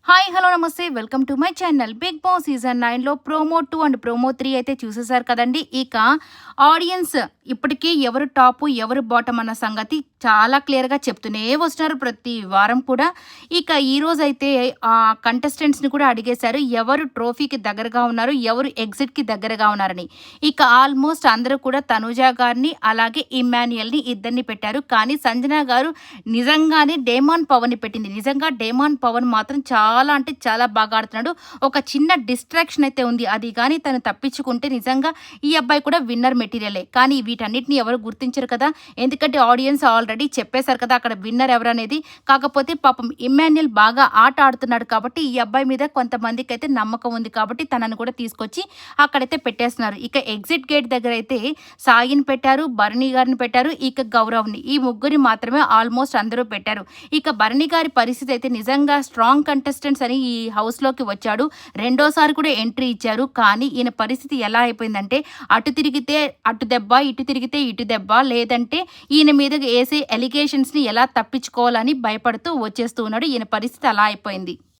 Hi hello నమస్తే welcome to my channel. Bigg Boss season 9లో promo 2 and promo 3 అయితే చూసేశారు కదండి. ఇక ఆడియన్స్ ఇప్పటికీ ఎవరు టాపు ఎవరు బాటమ్ అన్న సంగతి చాలా క్లియర్గా చెప్తూనే వస్తున్నారు ప్రతి వారం కూడా. ఇక ఈరోజు అయితే కంటెస్టెంట్స్ని కూడా అడిగేశారు ఎవరు ట్రోఫీకి దగ్గరగా ఉన్నారు, ఎవరు ఎగ్జిట్కి దగ్గరగా ఉన్నారని. ఇక ఆల్మోస్ట్ అందరూ కూడా తనూజ గారిని అలాగే ఇమ్మాన్యుయల్ని ఇద్దరిని పెట్టారు. కానీ సంజన గారు నిజంగానే డేమాన్ పవన్ని పెట్టింది. నిజంగా డేమాన్ పవన్ మాత్రం చాలా అంటే చాలా బాగా ఆడుతున్నాడు. ఒక చిన్న డిస్ట్రాక్షన్ అయితే ఉంది. అది కానీ తను తప్పించుకుంటే నిజంగా ఈ అబ్బాయి కూడా విన్నర్ మెటీరియలే. కానీ వీటన్నిటిని ఎవరు గుర్తించరు కదా. ఎందుకంటే ఆడియన్స్ ఆల్రెడీ చెప్పేశారు కదా అక్కడ విన్నర్ ఎవరనేది. కాకపోతే పాపం ఇమ్మాన్యుయల్ బాగా ఆట ఆడుతున్నాడు కాబట్టి ఈ అబ్బాయి మీద కొంతమందికి అయితే నమ్మకం ఉంది కాబట్టి తనను కూడా తీసుకొచ్చి అక్కడైతే పెట్టేస్తున్నారు. ఇక ఎగ్జిట్ గేట్ దగ్గర అయితే సాయిని పెట్టారు, భరణి గారిని పెట్టారు, ఇక గౌరవ్ని. ఈ ముగ్గురి మాత్రమే ఆల్మోస్ట్ అందరూ పెట్టారు. ఇక భరణి గారి పరిస్థితి అయితే నిజంగా స్ట్రాంగ్ కంటెస్టెంట్స్ అని ఈ హౌస్లోకి వచ్చాడు. రెండోసారి కూడా ఎంట్రీ ఇచ్చారు. కానీ ఈయన పరిస్థితి ఎలా అయిపోయిందంటే అటు తిరిగితే అటు దెబ్బ, ఇటు తిరిగితే ఇటు దెబ్బ, లేదంటే ఈయన మీద వేసే ఎలిగేషన్స్ని ఎలా తప్పించుకోవాలని భయపడుతూ వచ్చేస్తూ ఉన్నాడు. ఈయన పరిస్థితి అలా అయిపోయింది.